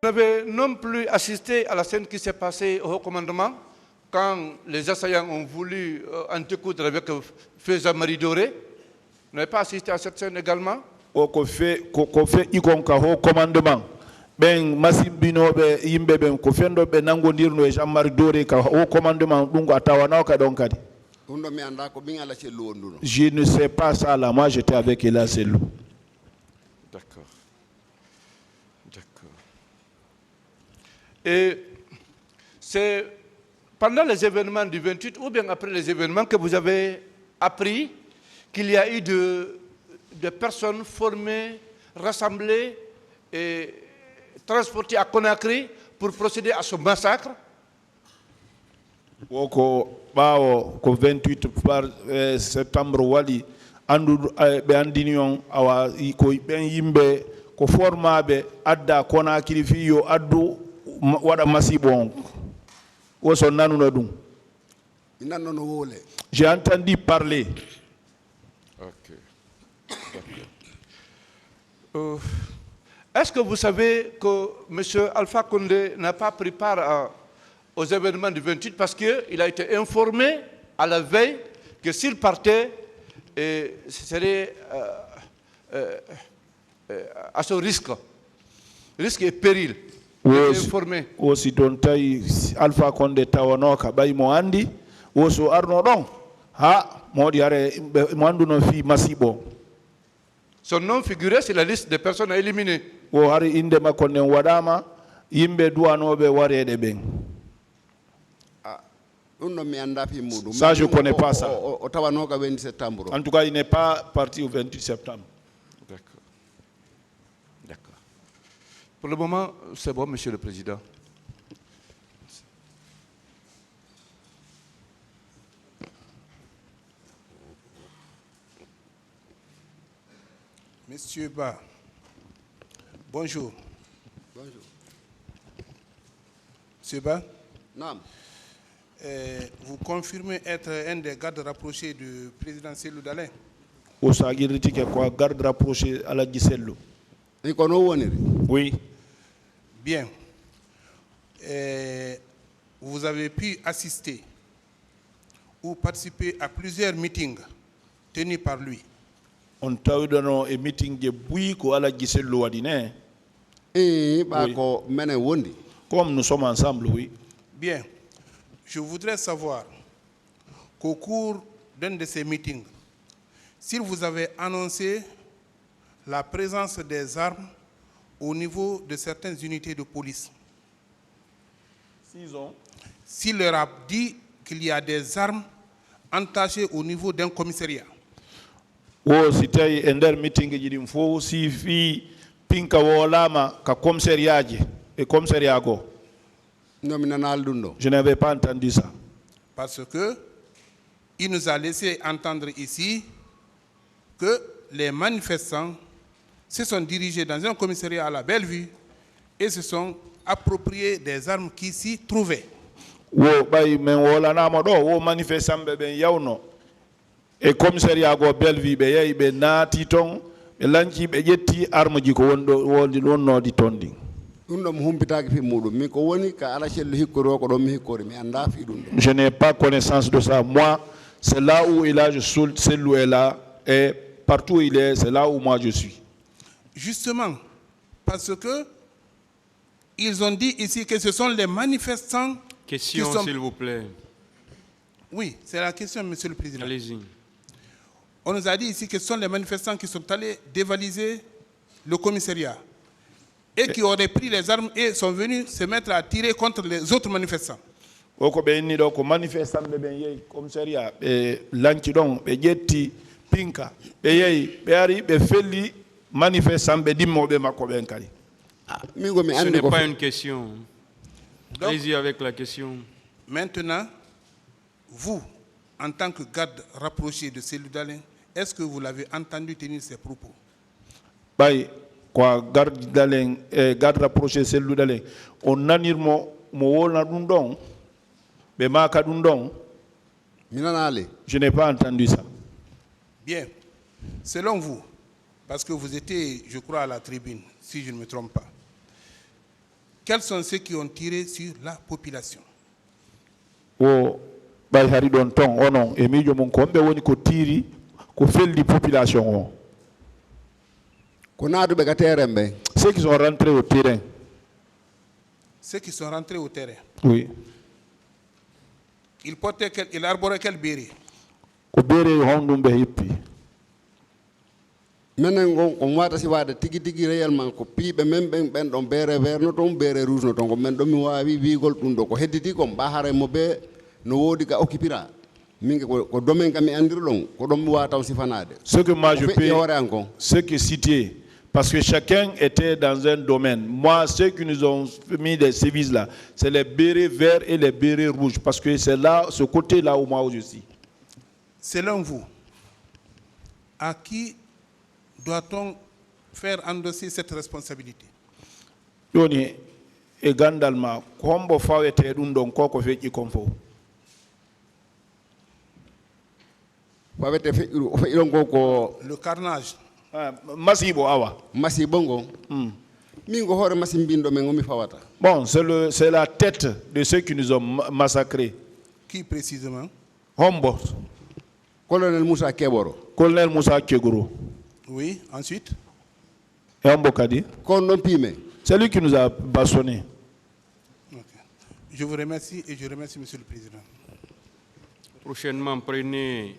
n'avez non plus assisté à la scène qui s'est passée au haut commandement quand les assaillants ont voulu en découdre avec feu Jean-Marie Doré. Vous n'avez pas assisté à cette scène également? Ko fait ikon ka haut commandement. Ben masibino be yimbe ben ko fendo be nangondirno e Jean-Marie Doré ka haut commandement dungo atawana ka don kadi. Je ne sais pas ça là, moi j'étais avec Ela Selou. D'accord. D'accord. Et c'est pendant les événements du 28 ou bien après les événements que vous avez appris qu'il y a eu des personnes formées, rassemblées et transportées à Conakry pour procéder à ce massacre? Woko bawo ko 28 septembre wali andu be andinion awa ko ben yimbe ko formabe adda Conakry fiyo addu wada masibon woso nanu na dum. J'ai entendu parler. Est-ce que vous savez que M. Alpha Condé n'a pas pris part aux événements du 28 parce qu'il a été informé à la veille que s'il partait, ce serait à ce risque et péril. Il est informé. Aussi don tay Alpha Condé tawanoka bay mo andi woso arno don ha modi are mo andu no fi masibo. Son nom figuré sur la liste des personnes à éliminer. O hari inde makko nen wadama yimbe duwanobe warede ben. Ça, je ne connais pas ça. En tout cas, il n'est pas parti au 28 septembre. D'accord. D'accord. Pour le moment, c'est bon, Monsieur le Président. Monsieur Ba, bonjour. Bonjour. Monsieur Ba? Non. Vous confirmez être un des gardes rapprochés du président Cellou Dalein? Quoi, garde rapproché à la Giselle? Oui. Bien. Vous avez pu assister ou participer à plusieurs meetings tenus par lui? On t'a eu un meeting de Boui à la Giselle Wadine. Comme nous sommes ensemble, oui. Bien. Je voudrais savoir qu'au cours d'un de ces meetings, s'il vous avait annoncé la présence des armes au niveau de certaines unités de police. S'il leur a dit qu'il y a des armes entachées au niveau d'un commissariat. Oh, c'était un meeting qui dit faut si fi pinka wolama ka commissariat et commissariat go. Je n'avais pas entendu ça. Parce que il nous a laissé entendre ici que les manifestants se sont dirigés dans un commissariat à la Bellevue et se sont appropriés des armes qui s'y trouvaient. Et commissariat go Bellevue be yayi be naati ton be lanci be jetti arme ji ko wondi wonno di tondi. Je n'ai pas connaissance de ça. Moi, c'est là où il est, Cellou est là, et partout où il est, c'est là où moi je suis. Justement, parce que ils ont dit ici que ce sont les manifestants. Question, qui sont... s'il vous plaît. Oui, c'est la question, Monsieur le Président. Allez-y. On nous a dit ici que ce sont les manifestants qui sont allés dévaliser le commissariat et qui auraient pris les armes et sont venus se mettre à tirer contre les autres manifestants. Ce n'est pas une question. Allez-y avec la question. Maintenant, vous, en tant que garde rapproché de Cellou Dalein, est-ce que vous l'avez entendu tenir ces propos? Quoi, garde rapproché Cellou Dalein. On a mo wona dundon, be maka dundon. Je n'ai pas entendu ça. Bien. Selon vous, parce que vous étiez, je crois, à la tribune, si je ne me trompe pas, quels sont ceux qui ont tiré sur la population? O bay hari don ton onon e mijo mon ko be woni ko tiri ko feldi population o. Ceux qui sont rentrés au terrain. Ceux qui sont rentrés au terrain. Oui. Il arborait quel béret? Ko bere hondumbe hippi. Menen on wata si wada tigi tigi réellement ko piibe men ben don bere vert no ton bere rouge no ton ko men do mi wawi wigol dum do ko hedditi ko bahare mo be no wodi ga occupira mingi ko domen kam mi andir don ko dom wata sifanade. Ce que moi je peux, ce que citer, parce que chacun était dans un domaine. Moi, ceux qui nous ont mis des services là, c'est les bérets verts et les bérets rouges, parce que c'est là, ce côté-là où moi où je suis. Selon vous, à qui doit-on faire endosser cette responsabilité? Yoni e gandalma kombo fawete dum don koko feji konfo. Le carnage. Masibo awa. Masibongo. Mingo hore masimbindo mengomi fawata. Bon, c'est la tête de ceux qui nous ont massacrés. Qui précisément? Hombo. Colonel Moussa Keboro. Colonel Moussa Kegoro. Oui, ensuite. Et Hombo Kadi. C'est lui qui nous a bâchonné. Okay. Je vous remercie et je remercie Monsieur le Président. Prochainement, prenez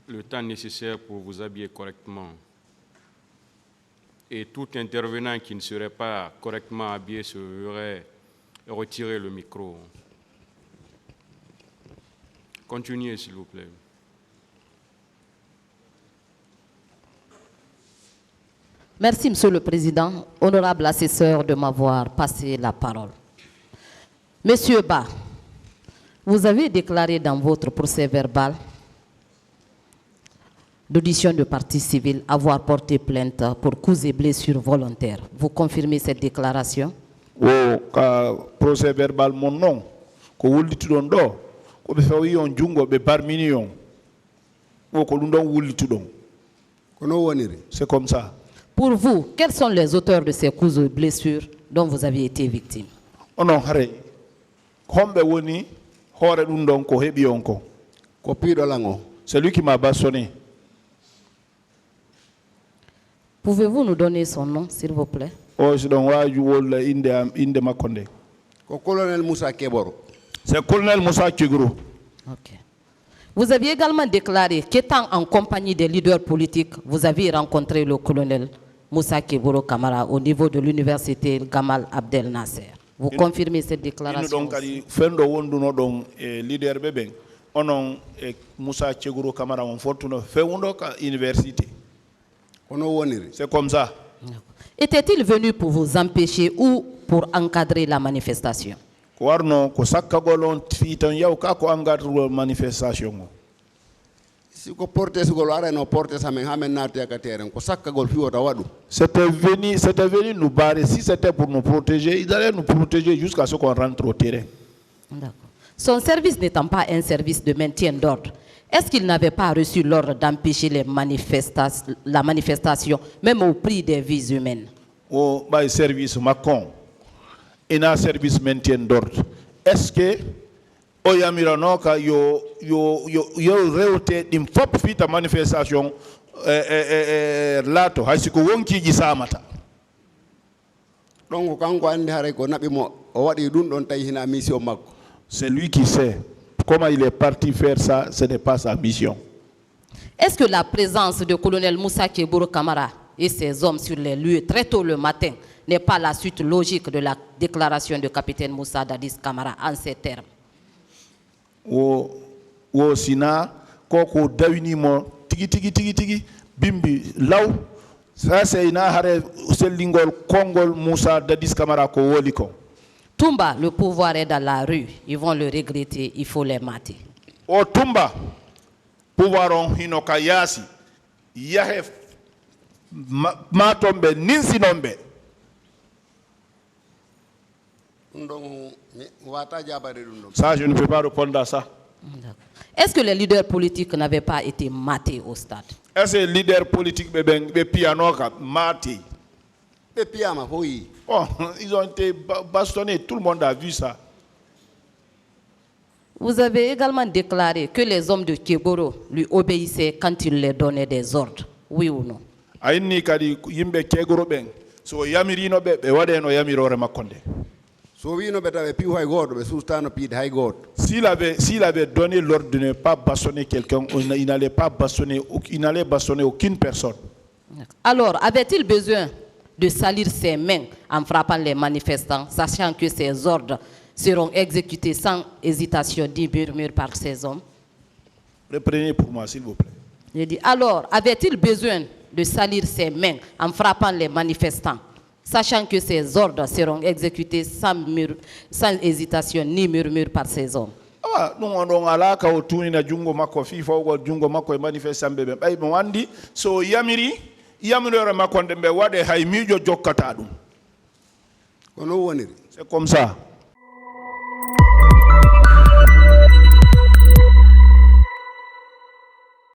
le temps nécessaire pour vous habiller correctement. Et tout intervenant qui ne serait pas correctement habillé serait retirer le micro. Continuez, s'il vous plaît. Merci, Monsieur le Président. Honorable assesseur de m'avoir passé la parole. Monsieur Ba, vous avez déclaré dans votre procès verbal d'audition de partie civile avoir porté plainte pour coups et blessures volontaires. Vous confirmez cette déclaration? Procès verbal mon nom. Ko wulitudon do ko be fawi on jungo be parmini on. Ko lundon wulitudon. Kono woniri. C'est comme ça. Pour vous, quels sont les auteurs de ces coups et blessures dont vous avez été victime? Onon hare. Hombe woni hore dum don ko hebi onko. Ko pido lango. C'est lui qui m'a bâchonné. Pouvez-vous nous donner son nom, s'il vous plaît? Oh, je donne inde makonde. Ko colonel Moussa Keboro. C'est colonel Moussa Kegoro. Ok. Vous aviez également déclaré qu'étant en compagnie des leaders politiques, vous aviez rencontré le colonel Moussa Keboro Kamara au niveau de l'université Gamal Abdel Nasser. Vous confirmez cette déclaration? Donc, fendo wonduno don leader beben. Onon Moussa Keboro Kamara on fortuno fe wondo ka université. C'est comme ça. Était-il venu pour vous empêcher ou pour encadrer la manifestation? Warno ko sakkagolon fitan yaw ka ko encadrer manifestation. Si ko porter sugol ara no porter sa men hamen naté ka terrain ko sakkagol fi wota wadu. C'était venu nous barrer. Si c'était pour nous protéger, il allait nous protéger jusqu'à ce qu'on rentre au terrain. D'accord. Son service n'étant pas un service de maintien d'ordre, est-ce qu'il n'avait pas reçu l'ordre d'empêcher la manifestation, même au prix des vies humaines? Oh, bah, service Macron. Il a un service maintien d'ordre. Est-ce que Oyamironoka yo réauté d'une fop fit manifestation lato hasiko wonki gisamata. Donc quand on andi hare ko nabi mo o wadi dun don tay hina mission makko. C'est lui qui sait. Comment il est parti faire ça, ce n'est pas sa mission. Est-ce que la présence de colonel Moussa Keboro Kamara et ses hommes sur les lieux très tôt le matin n'est pas la suite logique de la déclaration de capitaine Moussa Dadis Kamara en ces termes? O sina koko dawini mo tigi bimbi law ça c'est ina hare selingol kongol Moussa Dadis Kamara ko woliko. Toumba, le pouvoir est dans la rue. Ils vont le regretter, il faut les mater. O Toumba, pouvoir on hinoka yasi, yahe matombe ninsinombe. Ça, je ne peux pas répondre à ça. Est-ce que les leaders politiques n'avaient pas été matés au stade? Est-ce que les leaders politiques be pianoka matés? Be piama oui. Bon, ils ont été bastonnés, tout le monde a vu ça. Vous avez également déclaré que les hommes de Keboro lui obéissaient quand il leur donnait des ordres. Oui ou non? Aini kadi yimbe Kegoro ben so yamirino be wade no yamirore makonde. So we no better pi hay god be sustano pi hay god. S'il avait donné l'ordre de ne pas bastonner quelqu'un, il n'allait pas bastonner, il n'allait bastonner aucune personne. Alors, avait-il besoin de salir ses mains en frappant les manifestants, sachant que ses ordres seront exécutés sans hésitation, dit murmure par ses hommes? Reprenez pour moi, s'il vous plaît. Je dis, alors, avait-il besoin de salir ses mains en frappant les manifestants, sachant que ses ordres seront exécutés sans hésitation ni murmure par ses hommes? Ah, nous on alaka otuni na jungo mako fifa ou jungo mako e manifestant bebe. Bay mo andi so yamiri re makonde be wade hay mijo jokkata dum. Kono woniri. C'est comme ça.